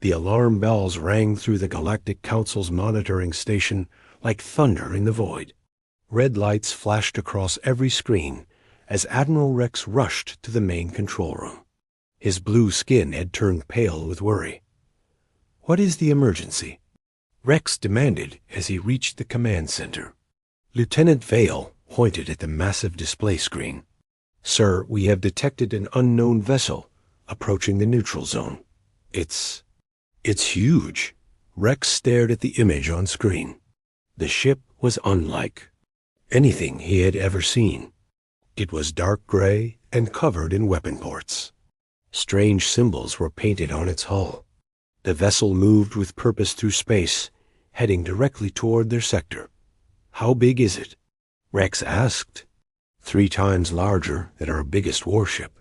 The alarm bells rang through the Galactic Council's monitoring station like thunder in the void. Red lights flashed across every screen as Admiral Rex rushed to the main control room. His blue skin had turned pale with worry. "What is the emergency?" Rex demanded as he reached the command center. Lieutenant Vale pointed at the massive display screen. "Sir, we have detected an unknown vessel approaching the neutral zone. It's huge." Rex stared at the image on screen. The ship was unlike anything he had ever seen. It was dark gray and covered in weapon ports. Strange symbols were painted on its hull. The vessel moved with purpose through space, heading directly toward their sector. "How big is it?" Rex asked. "3 times larger than our biggest warship."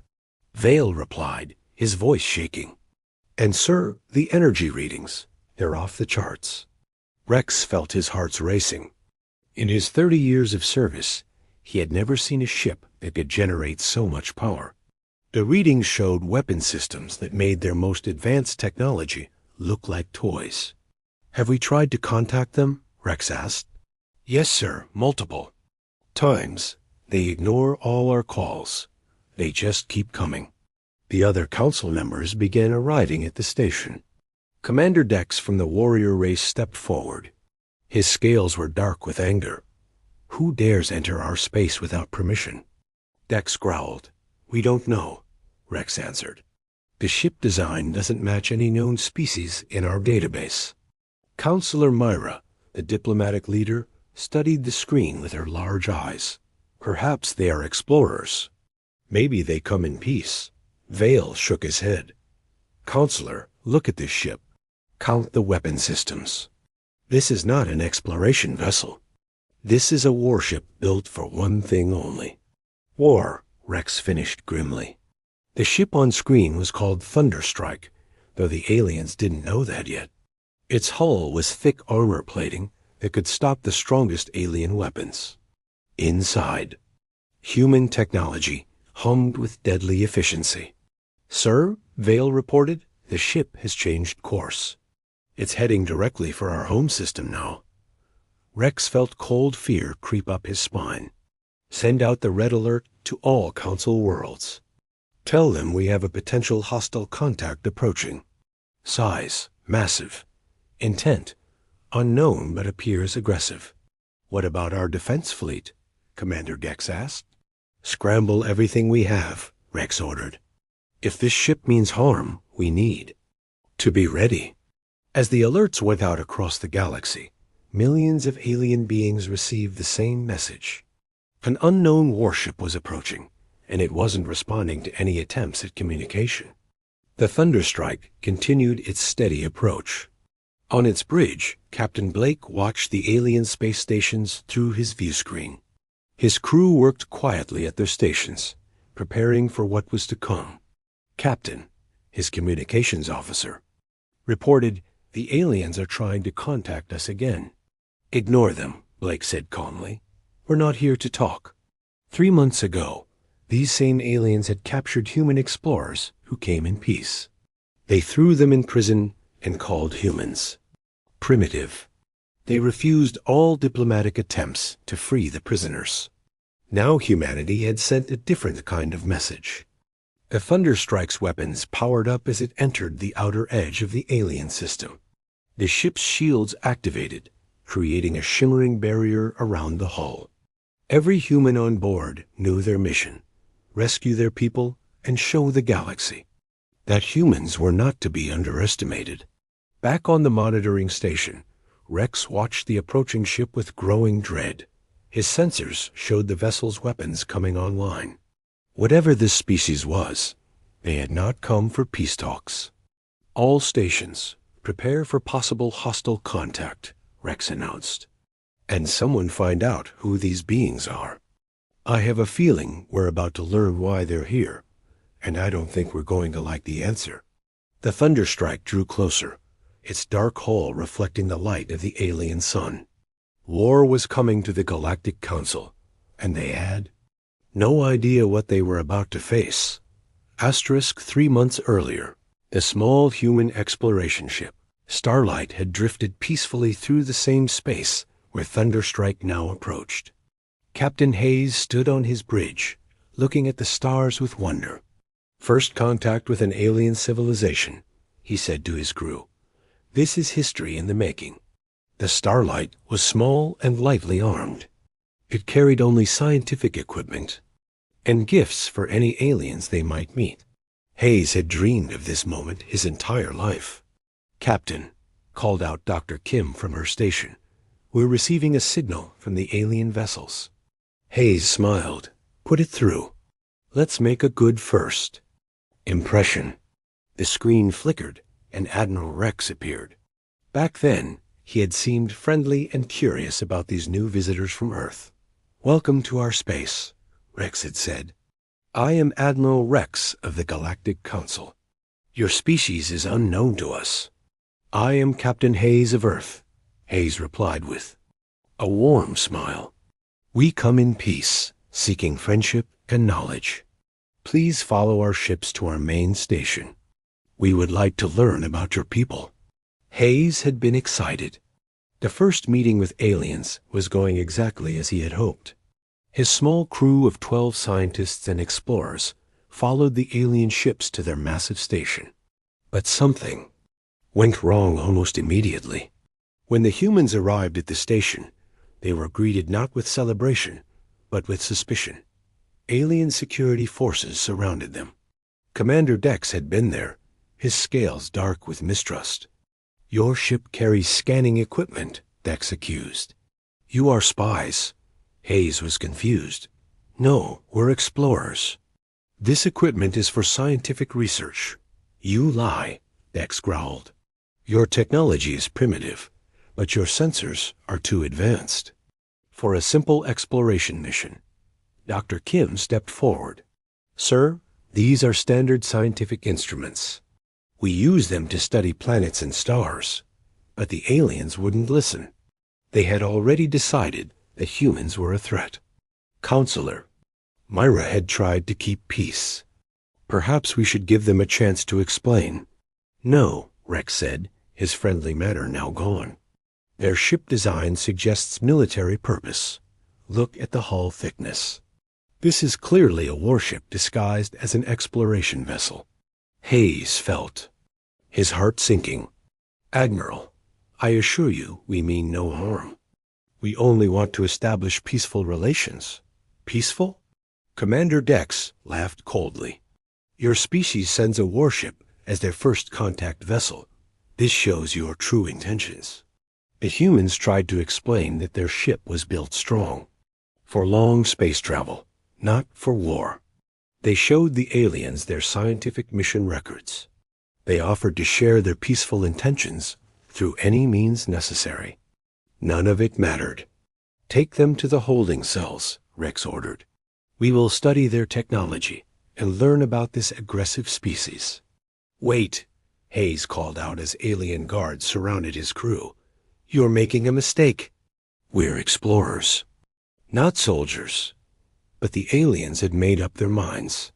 Vale replied, his voice shaking. "And sir, the energy readings, they're off the charts." Rex felt his heart racing. In his 30 years of service, he had never seen a ship that could generate so much power. The readings showed weapon systems that made their most advanced technology look like toys. "Have we tried to contact them?" Rex asked. "Yes, sir, multiple times. They ignore all our calls. They just keep coming." The other council members began arriving at the station. Commander Dex from the warrior race stepped forward. His scales were dark with anger. "Who dares enter our space without permission?" Dex growled. "We don't know," Rex answered. "The ship design doesn't match any known species in our database." Counselor Myra, the diplomatic leader, studied the screen with her large eyes. "Perhaps they are explorers. Maybe they come in peace." Vale shook his head. "Counselor, look at this ship. Count the weapon systems. This is not an exploration vessel. This is a warship built for one thing only. War," Rex finished grimly. The ship on screen was called Thunderstrike, though the aliens didn't know that yet. Its hull was thick armor plating that could stop the strongest alien weapons. Inside, human technology hummed with deadly efficiency. "Sir," Vale reported, "the ship has changed course. It's heading directly for our home system now." Rex felt cold fear creep up his spine. "Send out the red alert to all council worlds. Tell them we have a potential hostile contact approaching. Size, massive. Intent, unknown but appears aggressive." "What about our defense fleet?" Commander Dex asked. "Scramble everything we have," Rex ordered. "If this ship means harm, we need to be ready." As the alerts went out across the galaxy, millions of alien beings received the same message. An unknown warship was approaching, and it wasn't responding to any attempts at communication. The Thunderstrike continued its steady approach. On its bridge, Captain Blake watched the alien space stations through his viewscreen. His crew worked quietly at their stations, preparing for what was to come. Captain, his communications officer, reported, "The aliens are trying to contact us again." "Ignore them," Blake said calmly. "We're not here to talk." 3 months ago, these same aliens had captured human explorers who came in peace. They threw them in prison and called humans primitive. They refused all diplomatic attempts to free the prisoners. Now humanity had sent a different kind of message. The Thunderstrike's weapons powered up as it entered the outer edge of the alien system. The ship's shields activated, creating a shimmering barrier around the hull. Every human on board knew their mission: rescue their people and show the galaxy that humans were not to be underestimated. Back on the monitoring station, Rex watched the approaching ship with growing dread. His sensors showed the vessel's weapons coming online. Whatever this species was, they had not come for peace talks. "All stations, prepare for possible hostile contact," Rex announced. "And someone find out who these beings are. I have a feeling we're about to learn why they're here, and I don't think we're going to like the answer." The Thunderstrike drew closer, its dark hull reflecting the light of the alien sun. War was coming to the Galactic Council, and they had no idea what they were about to face. 3 months earlier, A small human exploration ship, Starlight, had drifted peacefully through the same space where Thunderstrike now approached. Captain Hayes stood on his bridge, looking at the stars with wonder. "First contact with an alien civilization," he said to his crew. "This is history in the making." The Starlight was small and lightly armed. It carried only scientific equipment and gifts for any aliens they might meet. Hayes had dreamed of this moment his entire life. "Captain," called out Dr. Kim from her station, "we're receiving a signal from the alien vessels." Hayes smiled. "Put it through. Let's make a good first impression." The screen flickered, and Admiral Rex appeared. Back then, he had seemed friendly and curious about these new visitors from Earth. "Welcome to our space," Rex had said. "I am Admiral Rex of the Galactic Council. Your species is unknown to us." "I am Captain Hayes of Earth," Hayes replied with a warm smile. "We come in peace, seeking friendship and knowledge. Please follow our ships to our main station. We would like to learn about your people." Hayes had been excited. The first meeting with aliens was going exactly as he had hoped. His small crew of 12 scientists and explorers followed the alien ships to their massive station. But something went wrong almost immediately. When the humans arrived at the station, they were greeted not with celebration, but with suspicion. Alien security forces surrounded them. Commander Dex had been there, his scales dark with mistrust. "Your ship carries scanning equipment," Dex accused. "You are spies." Hayes was confused. "No, we're explorers. This equipment is for scientific research." "You lie," Dex growled. "Your technology is primitive, but your sensors are too advanced for a simple exploration mission." Dr. Kim stepped forward. "Sir, these are standard scientific instruments. We use them to study planets and stars." But the aliens wouldn't listen. They had already decided that humans were a threat. "Counselor, Myra had tried to keep peace. Perhaps we should give them a chance to explain." "No," Rex said, his friendly manner now gone. "Their ship design suggests military purpose. Look at the hull thickness. This is clearly a warship disguised as an exploration vessel." Hayes felt his heart sinking. "Admiral, I assure you we mean no harm. We only want to establish peaceful relations." "Peaceful?" Commander Dex laughed coldly. "Your species sends a warship as their first contact vessel. This shows your true intentions." The humans tried to explain that their ship was built strong, for long space travel, not for war. They showed the aliens their scientific mission records. They offered to share their peaceful intentions through any means necessary. None of it mattered. "Take them to the holding cells," Rex ordered. "We will study their technology and learn about this aggressive species." "Wait," Hayes called out as alien guards surrounded his crew. "You're making a mistake. We're explorers, not soldiers." But the aliens had made up their minds.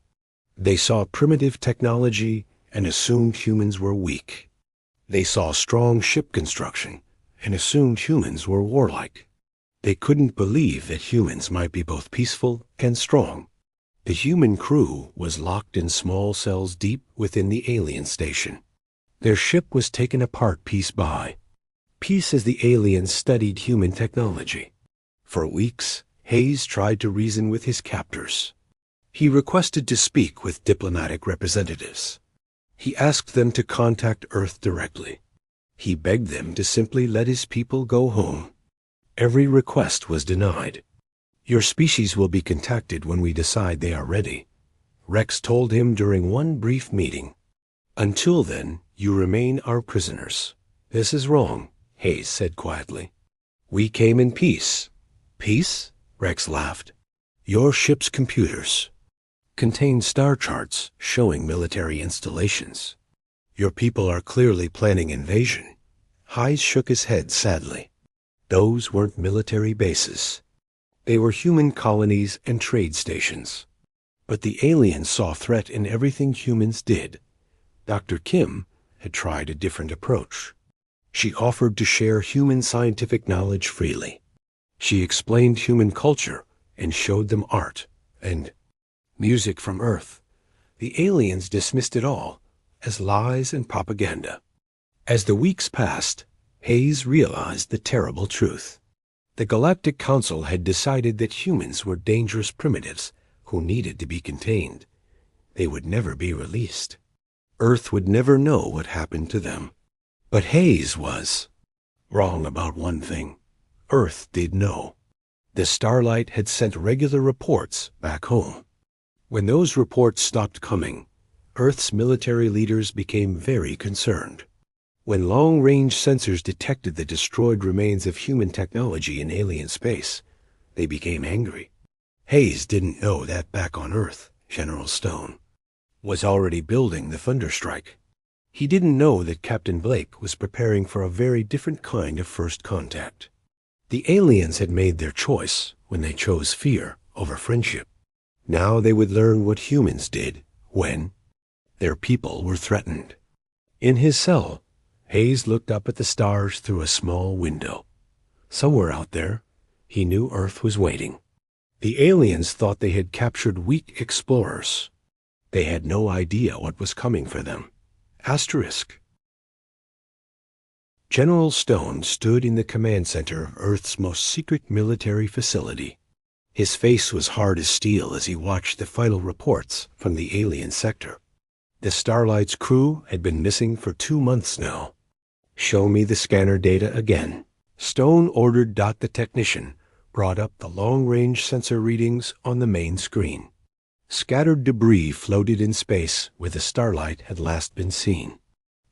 They saw primitive technology and assumed humans were weak. They saw strong ship construction and assumed humans were warlike. They couldn't believe that humans might be both peaceful and strong. The human crew was locked in small cells deep within the alien station. Their ship was taken apart piece by piece as the aliens studied human technology. For weeks, Hayes tried to reason with his captors. He requested to speak with diplomatic representatives. He asked them to contact Earth directly. He begged them to simply let his people go home. Every request was denied. "Your species will be contacted when we decide they are ready," Rex told him during one brief meeting. "Until then, you remain our prisoners." "This is wrong," Hayes said quietly. "We came in peace." "Peace?" Rex laughed. "Your ship's computers contain star charts showing military installations. Your people are clearly planning invasion." Hayes shook his head sadly. "Those weren't military bases. They were human colonies and trade stations. But the aliens saw threat in everything humans did. Dr. Kim had tried a different approach. She offered to share human scientific knowledge freely. She explained human culture and showed them art and music from Earth. The aliens dismissed it all as lies and propaganda. As the weeks passed, Hayes realized the terrible truth. The Galactic Council had decided that humans were dangerous primitives who needed to be contained. They would never be released. Earth would never know what happened to them. But Hayes was wrong about one thing. Earth did know. The Starlight had sent regular reports back home. When those reports stopped coming, Earth's military leaders became very concerned. When long-range sensors detected the destroyed remains of human technology in alien space, they became angry. Hayes didn't know that back on Earth, General Stone was already building the Thunderstrike. He didn't know that Captain Blake was preparing for a very different kind of first contact. The aliens had made their choice when they chose fear over friendship. Now they would learn what humans did when their people were threatened. In his cell, Hayes looked up at the stars through a small window. Somewhere out there, he knew Earth was waiting. The aliens thought they had captured weak explorers. They had no idea what was coming for them. Asterisk. General Stone stood in the command center of Earth's most secret military facility. His face was hard as steel as he watched the final reports from the alien sector. The Starlight's crew had been missing for 2 months now. "Show me the scanner data again." Stone ordered. The technician brought up the long-range sensor readings on the main screen. Scattered debris floated in space where the Starlight had last been seen.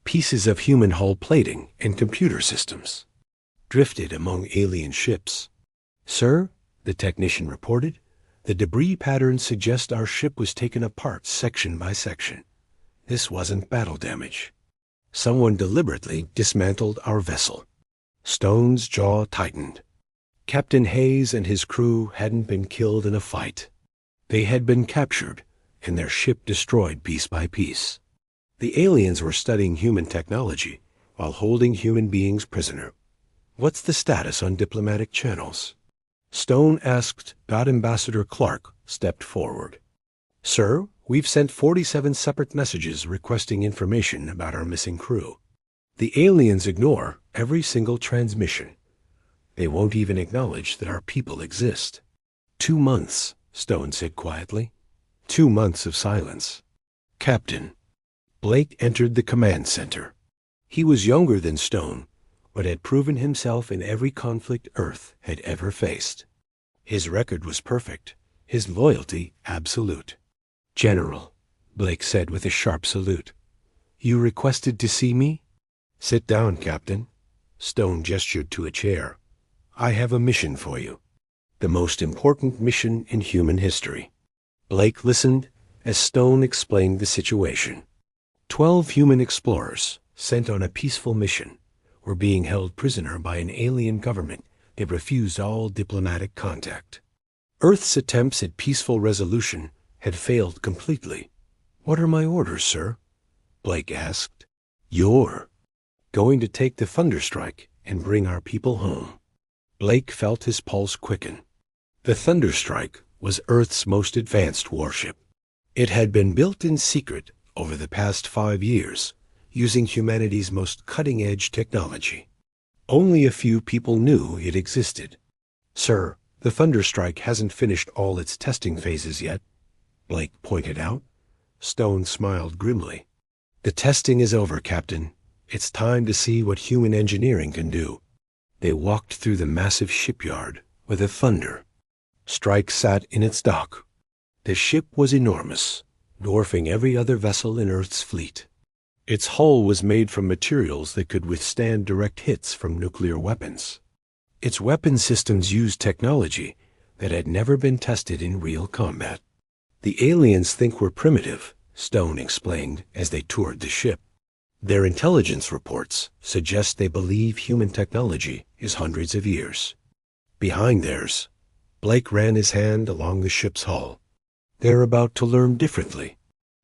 Pieces of human hull plating and computer systems drifted among alien ships. "Sir," the technician reported, "the debris patterns suggest our ship was taken apart section by section. This wasn't battle damage. Someone deliberately dismantled our vessel." Stone's jaw tightened. Captain Hayes and his crew hadn't been killed in a fight. They had been captured and their ship destroyed piece by piece. The aliens were studying human technology while holding human beings prisoner. "What's the status on diplomatic channels?" Stone asked. Ambassador Clark stepped forward. "Sir, we've sent 47 separate messages requesting information about our missing crew. The aliens ignore every single transmission. They won't even acknowledge that our people exist." 2 months, Stone said quietly. 2 months of silence. "Captain." Blake entered the command center. He was younger than Stone, but had proven himself in every conflict Earth had ever faced. His record was perfect, his loyalty absolute. "General," Blake said with a sharp salute, "you requested to see me?" "Sit down, Captain." Stone gestured to a chair. "I have a mission for you. The most important mission in human history." Blake listened as Stone explained the situation. 12 human explorers, sent on a peaceful mission, were being held prisoner by an alien government that refused all diplomatic contact. Earth's attempts at peaceful resolution had failed completely. "What are my orders, sir?" Blake asked. "You're going to take the Thunderstrike and bring our people home." Blake felt his pulse quicken. The Thunderstrike was Earth's most advanced warship. It had been built in secret over the past 5 years, using humanity's most cutting-edge technology. Only a few people knew it existed. "Sir, the Thunderstrike hasn't finished all its testing phases yet," Blake pointed out. Stone smiled grimly. "The testing is over, Captain. It's time to see what human engineering can do." They walked through the massive shipyard where the Thunderstrike sat in its dock. The ship was enormous, dwarfing every other vessel in Earth's fleet. Its hull was made from materials that could withstand direct hits from nuclear weapons. Its weapon systems used technology that had never been tested in real combat. "The aliens think we're primitive," Stone explained as they toured the ship. "Their intelligence reports suggest they believe human technology is hundreds of years behind theirs." Blake ran his hand along the ship's hull. "They're about to learn differently.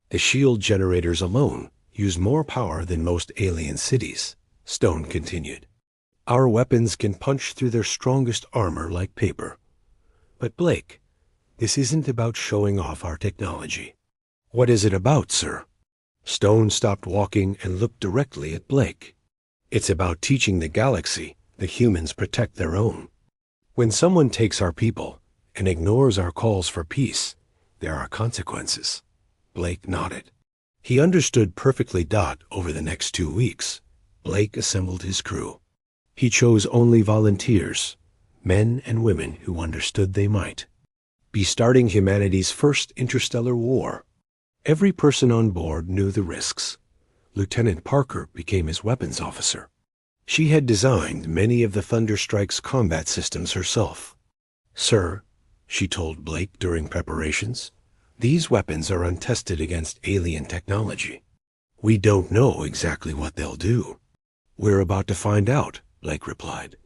The shield generators alone use more power than most alien cities, Stone continued. Our weapons can punch through their strongest armor like paper. But Blake, this isn't about showing off our technology. What is it about, sir? Stone stopped walking and looked directly at Blake. It's about teaching the galaxy that humans protect their own. When someone takes our people and ignores our calls for peace, there are consequences. Blake nodded. He understood perfectly. Over the next 2 weeks, Blake assembled his crew. He chose only volunteers, men and women who understood they might be starting humanity's first interstellar war. Every person on board knew the risks. Lieutenant Parker became his weapons officer. She had designed many of the Thunderstrike's combat systems herself. Sir, she told Blake during preparations, these weapons are untested against alien technology. We don't know exactly what they'll do. We're about to find out, Blake replied.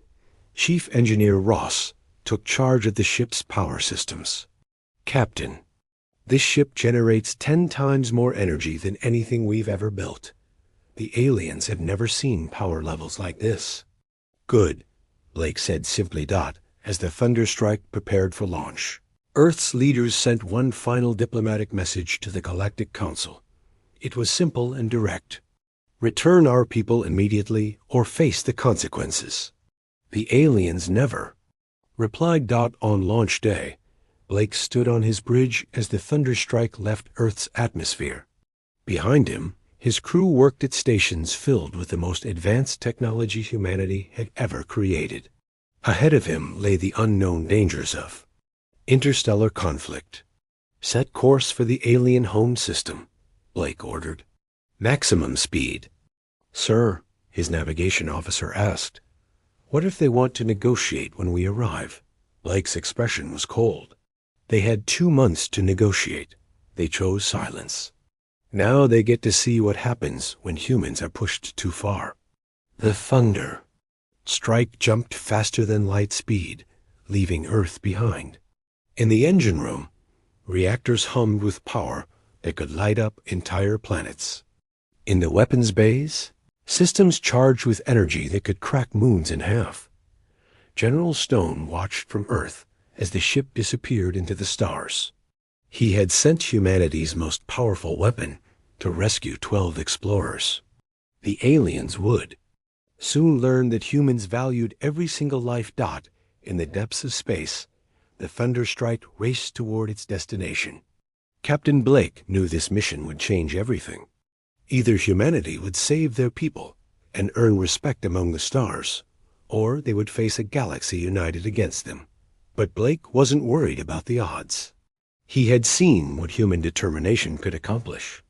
Chief Engineer Ross took charge of the ship's power systems. Captain, this ship generates 10 times more energy than anything we've ever built. The aliens have never seen power levels like this. Good, Blake said simply. As the Thunderstrike prepared for launch, Earth's leaders sent one final diplomatic message to the Galactic Council. It was simple and direct. Return our people immediately or face the consequences. The aliens never replied. On launch day, Blake stood on his bridge as the Thunderstrike left Earth's atmosphere. Behind him, his crew worked at stations filled with the most advanced technology humanity had ever created. Ahead of him lay the unknown dangers of interstellar conflict. Set course for the alien home system, Blake ordered. Maximum speed. Sir, his navigation officer asked, what if they want to negotiate when we arrive? Blake's expression was cold. They had 2 months to negotiate. They chose silence. Now they get to see what happens when humans are pushed too far. The thunder. Strike jumped faster than light speed, leaving Earth behind. In the engine room, reactors hummed with power that could light up entire planets. In the weapons bays, systems charged with energy that could crack moons in half. General Stone watched from Earth as the ship disappeared into the stars. He had sent humanity's most powerful weapon to rescue 12 explorers. The aliens would soon learn that humans valued every single life. In the depths of space, the Thunderstrike raced toward its destination. Captain Blake knew this mission would change everything. Either humanity would save their people and earn respect among the stars, or they would face a galaxy united against them. But Blake wasn't worried about the odds. He had seen what human determination could accomplish.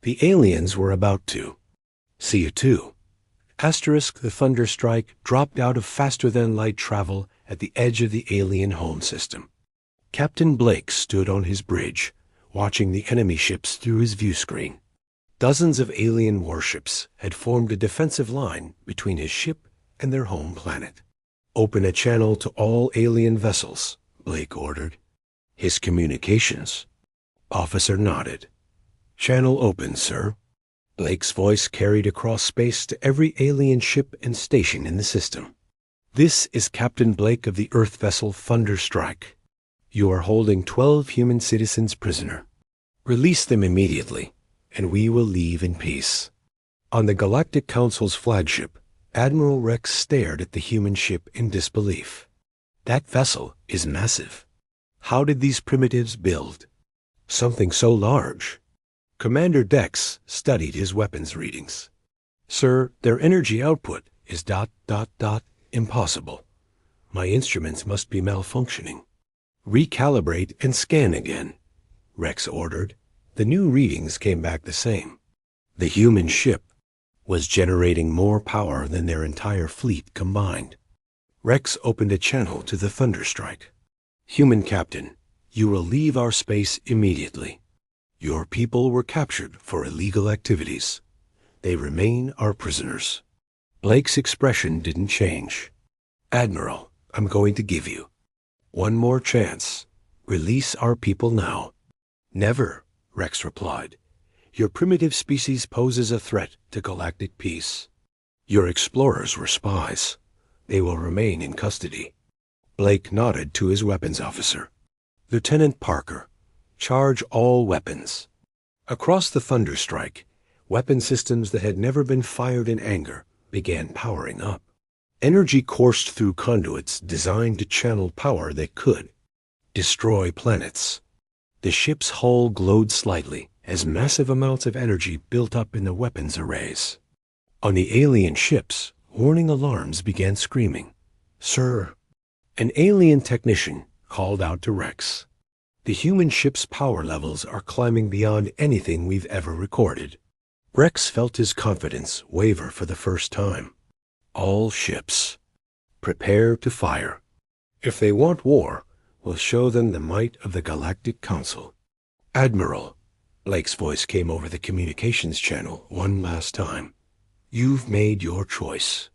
The aliens were about to see it too. The Thunderstrike dropped out of faster-than-light travel at the edge of the alien home system. Captain Blake stood on his bridge, watching the enemy ships through his view screen. Dozens of alien warships had formed a defensive line between his ship and their home planet. Open a channel to all alien vessels, Blake ordered. His communications. Officer nodded. Channel open, sir. Blake's voice carried across space to every alien ship and station in the system. This is Captain Blake of the Earth vessel Thunderstrike. You are holding 12 human citizens prisoner. Release them immediately, and we will leave in peace. On the Galactic Council's flagship, Admiral Rex stared at the human ship in disbelief. That vessel is massive. How did these primitives build something so large? Commander Dex studied his weapons readings. Sir, their energy output is ... impossible. My instruments must be malfunctioning. Recalibrate and scan again, Rex ordered. The new readings came back the same. The human ship was generating more power than their entire fleet combined. Rex opened a channel to the Thunderstrike. Human Captain, you will leave our space immediately. Your people were captured for illegal activities. They remain our prisoners. Blake's expression didn't change. Admiral, I'm going to give you one more chance. Release our people now. Never, Rex replied. Your primitive species poses a threat to galactic peace. Your explorers were spies. They will remain in custody." Blake nodded to his weapons officer. "Lieutenant Parker, charge all weapons." Across the Thunderstrike, weapon systems that had never been fired in anger began powering up. Energy coursed through conduits designed to channel power that could destroy planets. The ship's hull glowed slightly as massive amounts of energy built up in the weapons arrays. On the alien ships, warning alarms began screaming. "Sir," an alien technician called out to Rex. "The human ship's power levels are climbing beyond anything we've ever recorded." Rex felt his confidence waver for the first time. "All ships, prepare to fire. If they want war, we'll show them the might of the Galactic Council." "Admiral," Blake's voice came over the communications channel one last time. "You've made your choice.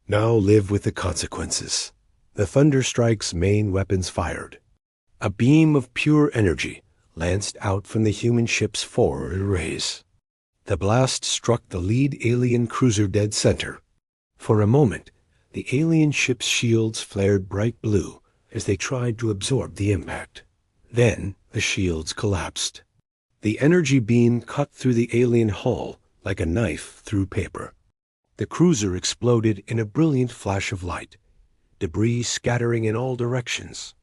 Now live with the consequences." The Thunderstrike's main weapons fired. A beam of pure energy lanced out from the human ship's forward arrays. The blast struck the lead alien cruiser dead center. For a moment, the alien ship's shields flared bright blue as they tried to absorb the impact. Then the shields collapsed. The energy beam cut through the alien hull like a knife through paper. The cruiser exploded in a brilliant flash of light, debris scattering in all directions.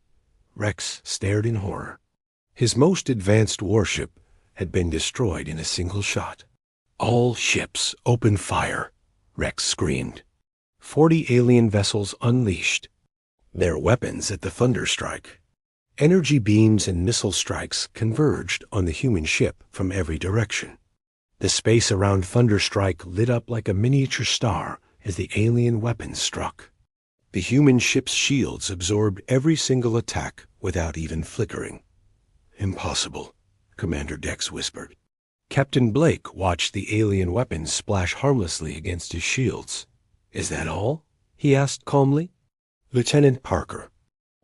Rex stared in horror. His most advanced warship had been destroyed in a single shot. "All ships open fire," Rex screamed. 40 alien vessels unleashed, their weapons at the Thunderstrike. Energy beams and missile strikes converged on the human ship from every direction. The space around Thunderstrike lit up like a miniature star as the alien weapons struck. The human ship's shields absorbed every single attack without even flickering. "Impossible," Commander Dex whispered. Captain Blake watched the alien weapons splash harmlessly against his shields. "Is that all?" he asked calmly. "Lieutenant Parker,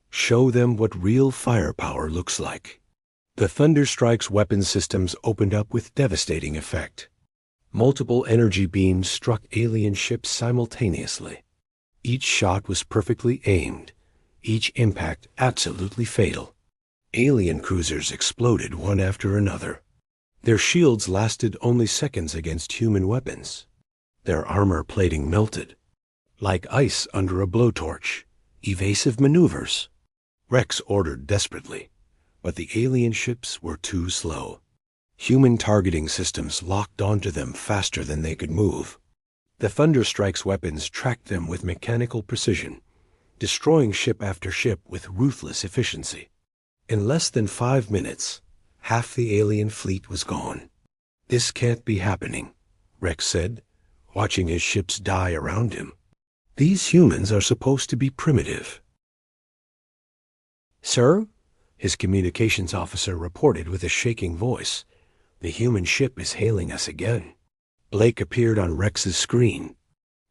show them what real firepower looks like." The Thunderstrike's weapon systems opened up with devastating effect. Multiple energy beams struck alien ships simultaneously. Each shot was perfectly aimed, each impact absolutely fatal. Alien cruisers exploded one after another. Their shields lasted only seconds against human weapons. Their armor plating melted. Like ice under a blowtorch, evasive maneuvers. Rex ordered desperately, but the alien ships were too slow. Human targeting systems locked onto them faster than they could move. The Thunderstrike's weapons tracked them with mechanical precision, destroying ship after ship with ruthless efficiency. In less than 5 minutes, half the alien fleet was gone. "This can't be happening," Rex said, watching his ships die around him. "These humans are supposed to be primitive." "Sir?" his communications officer reported with a shaking voice. "The human ship is hailing us again." Blake appeared on Rex's screen.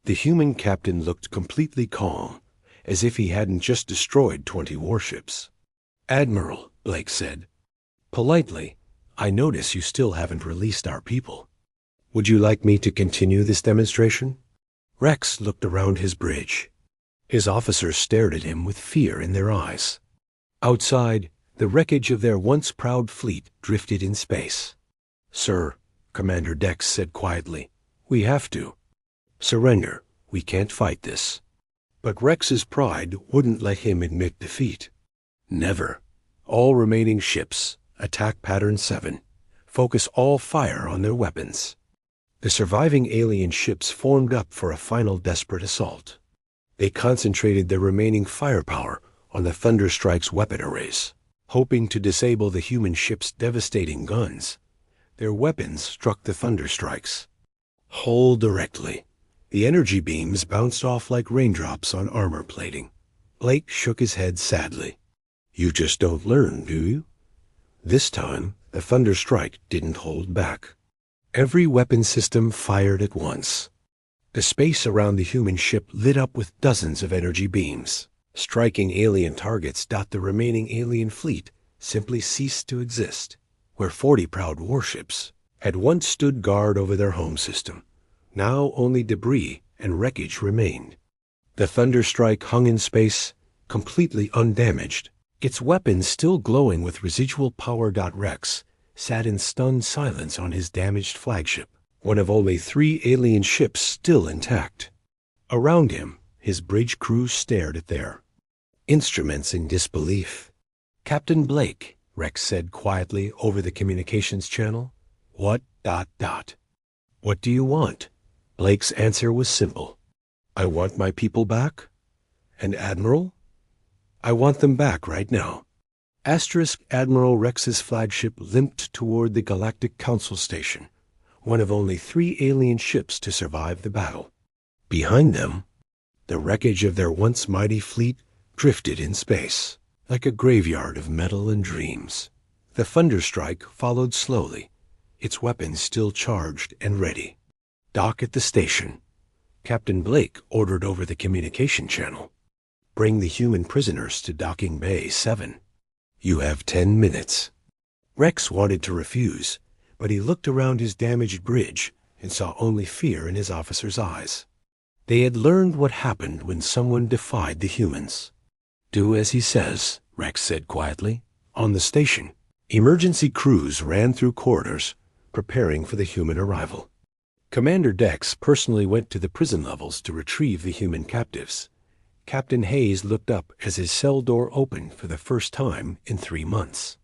The human captain looked completely calm, as if he hadn't just destroyed 20 warships. "Admiral," Blake said, "politely, I notice you still haven't released our people. Would you like me to continue this demonstration?" Rex looked around his bridge. His officers stared at him with fear in their eyes. Outside, the wreckage of their once proud fleet drifted in space. "Sir," Commander Dex said quietly, "we have to. Surrender. We can't fight this." But Rex's pride wouldn't let him admit defeat. "Never. All remaining ships, attack pattern 7. Focus all fire on their weapons." The surviving alien ships formed up for a final desperate assault. They concentrated their remaining firepower on the Thunderstrike's weapon arrays, hoping to disable the human ship's devastating guns. Their weapons struck the Thunderstrike's hull directly. The energy beams bounced off like raindrops on armor plating. Blake shook his head sadly. "You just don't learn, do you?" This time, the Thunderstrike didn't hold back. Every weapon system fired at once. The space around the human ship lit up with dozens of energy beams. Striking alien targets, the remaining alien fleet simply ceased to exist. Where 40 proud warships, had once stood guard over their home system. Now only debris and wreckage remained. The Thunderstrike hung in space, completely undamaged, its weapons still glowing with residual power. Rex sat in stunned silence on his damaged flagship, one of only 3 alien ships still intact. Around him, his bridge crew stared at their instruments in disbelief. "Captain Blake," Rex said quietly over the communications channel. "What? What do you want?" Blake's answer was simple. "I want my people back." "And Admiral?" "I want them back right now." Admiral Rex's flagship limped toward the Galactic Council Station, one of only 3 alien ships to survive the battle. Behind them, the wreckage of their once mighty fleet drifted in space, like a graveyard of metal and dreams. The Thunderstrike followed slowly, its weapons still charged and ready. "Dock at the station," Captain Blake ordered over the communication channel. "Bring the human prisoners to Docking Bay 7. You have 10 minutes. Rex wanted to refuse, but he looked around his damaged bridge and saw only fear in his officer's eyes. They had learned what happened when someone defied the humans. "Do as he says," Rex said quietly. On the station, emergency crews ran through corridors, preparing for the human arrival. Commander Dex personally went to the prison levels to retrieve the human captives. Captain Hayes looked up as his cell door opened for the first time in 3 months.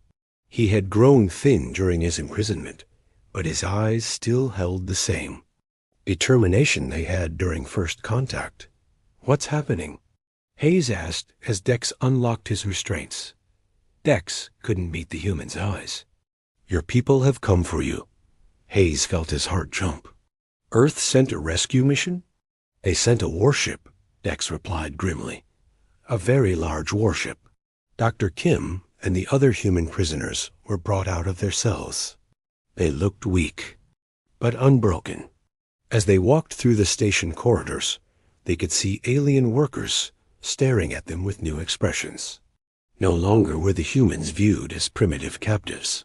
He had grown thin during his imprisonment, but his eyes still held the same determination they had during first contact. "What's happening?" Hayes asked as Dex unlocked his restraints. Dex couldn't meet the human's eyes. "Your people have come for you." Hayes felt his heart jump. "Earth sent a rescue mission?" "They sent a warship," Dex replied grimly. "A very large warship." Dr. Kim and the other human prisoners were brought out of their cells. They looked weak, but unbroken. As they walked through the station corridors, they could see alien workers staring at them with new expressions. No longer were the humans viewed as primitive captives.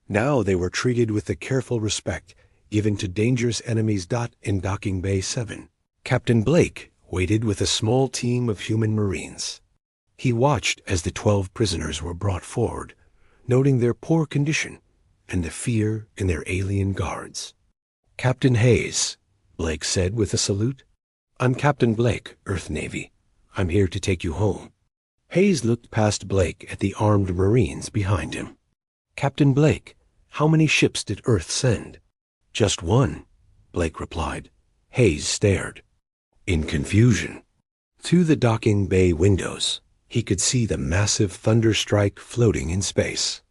Now they were treated with the careful respect given to dangerous enemies. In Docking Bay 7, Captain Blake waited with a small team of human Marines. He watched as the 12 prisoners were brought forward, noting their poor condition and the fear in their alien guards. "Captain Hayes," Blake said with a salute. "I'm Captain Blake, Earth Navy. I'm here to take you home." Hayes looked past Blake at the armed Marines behind him. "Captain Blake, how many ships did Earth send?" "Just one," Blake replied. Hayes stared in confusion. Through the docking bay windows, he could see the massive Thunderstrike floating in space.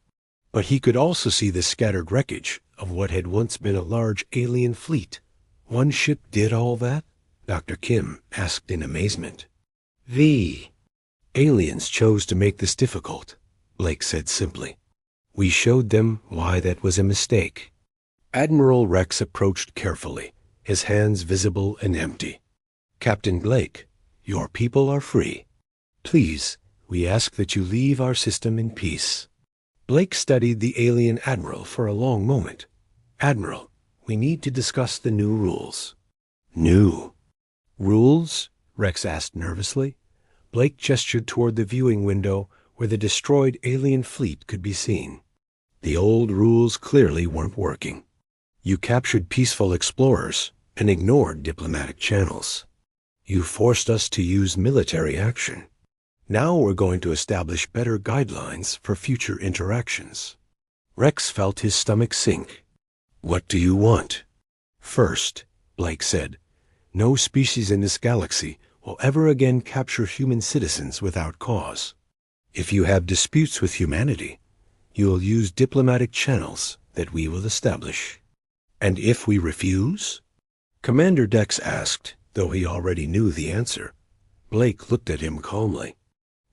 But he could also see the scattered wreckage of what had once been a large alien fleet. "One ship did all that?" Dr. Kim asked in amazement. "The aliens chose to make this difficult," Blake said simply. "We showed them why that was a mistake." Admiral Rex approached carefully, his hands visible and empty. "Captain Blake, your people are free. Please, we ask that you leave our system in peace." Blake studied the alien admiral for a long moment. "Admiral, we need to discuss the new rules." "New rules?" Rex asked nervously. Blake gestured toward the viewing window where the destroyed alien fleet could be seen. The old rules clearly weren't working. You captured peaceful explorers and ignored diplomatic channels. You forced us to use military action. Now we're going to establish better guidelines for future interactions. Rex felt his stomach sink. "What do you want?" "First," Blake said, "no species in this galaxy will ever again capture human citizens without cause. If you have disputes with humanity, you will use diplomatic channels that we will establish." "And if we refuse?" Commander Dex asked, though he already knew the answer. Blake looked at him calmly.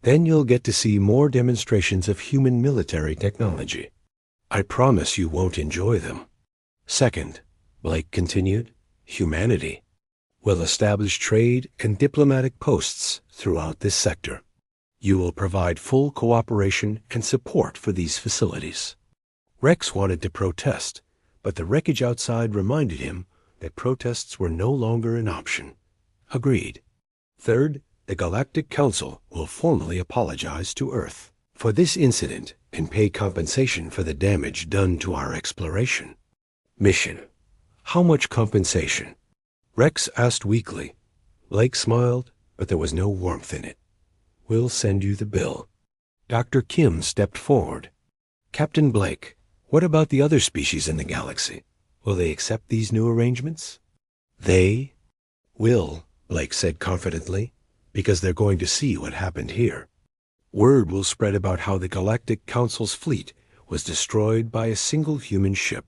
"Then you'll get to see more demonstrations of human military technology. I promise you won't enjoy them. Second," Blake continued, "humanity will establish trade and diplomatic posts throughout this sector. You will provide full cooperation and support for these facilities." Rex wanted to protest, but the wreckage outside reminded him that protests were no longer an option. Agreed. Third, the Galactic Council will formally apologize to Earth for this incident and pay compensation for the damage done to our exploration. Mission. How much compensation? Rex asked weakly. Blake smiled, but there was no warmth in it. We'll send you the bill. Dr. Kim stepped forward. Captain Blake, what about the other species in the galaxy? Will they accept these new arrangements? They will, Blake said confidently, because they're going to see what happened here. Word will spread about how the Galactic Council's fleet was destroyed by a single human ship.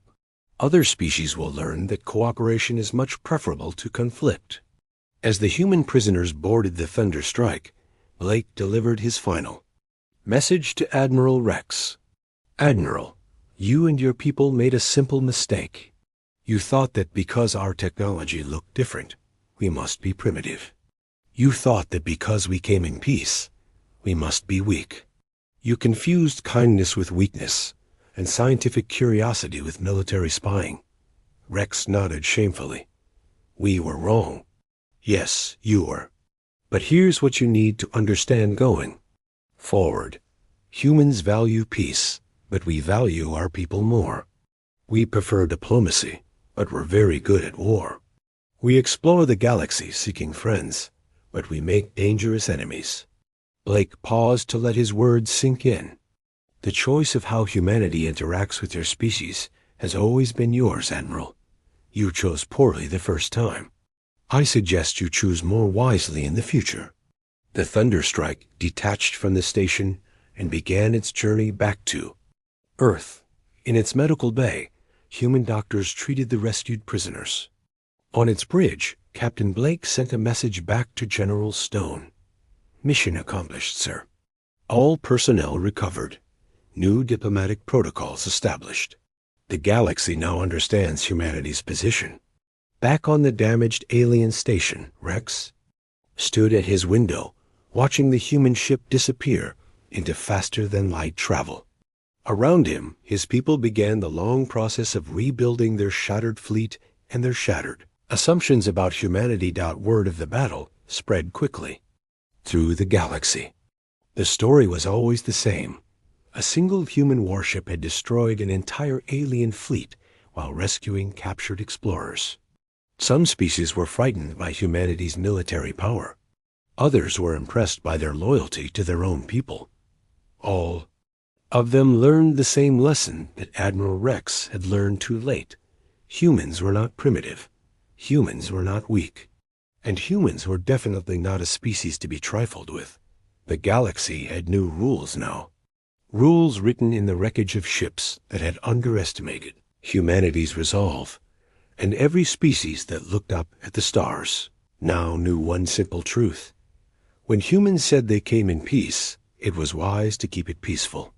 Other species will learn that cooperation is much preferable to conflict. As the human prisoners boarded the Thunder Strike, Blake delivered his final message to Admiral Rex. Admiral, you and your people made a simple mistake. You thought that because our technology looked different, we must be primitive. You thought that because we came in peace, we must be weak. You confused kindness with weakness, and scientific curiosity with military spying. Rex nodded shamefully. We were wrong. Yes, you were. But here's what you need to understand going forward. Humans value peace, but we value our people more. We prefer diplomacy, but we're very good at war. We explore the galaxy seeking friends, but we make dangerous enemies. Blake paused to let his words sink in. The choice of how humanity interacts with your species has always been yours, Admiral. You chose poorly the first time. I suggest you choose more wisely in the future. The Thunderstrike detached from the station and began its journey back to Earth. In its medical bay, human doctors treated the rescued prisoners. On its bridge, Captain Blake sent a message back to General Stone. Mission accomplished, sir. All personnel recovered. New diplomatic protocols established. The galaxy now understands humanity's position. Back on the damaged alien station, Rex stood at his window, watching the human ship disappear into faster-than-light travel. Around him, his people began the long process of rebuilding their shattered fleet and their shattered assumptions about humanity. Word of the battle spread quickly through the galaxy. The story was always the same. A single human warship had destroyed an entire alien fleet while rescuing captured explorers. Some species were frightened by humanity's military power. Others were impressed by their loyalty to their own people. All of them learned the same lesson that Admiral Rex had learned too late. Humans were not primitive. Humans were not weak. And humans were definitely not a species to be trifled with. The galaxy had new rules now. Rules written in the wreckage of ships that had underestimated humanity's resolve. And every species that looked up at the stars now knew one simple truth. When humans said they came in peace, it was wise to keep it peaceful.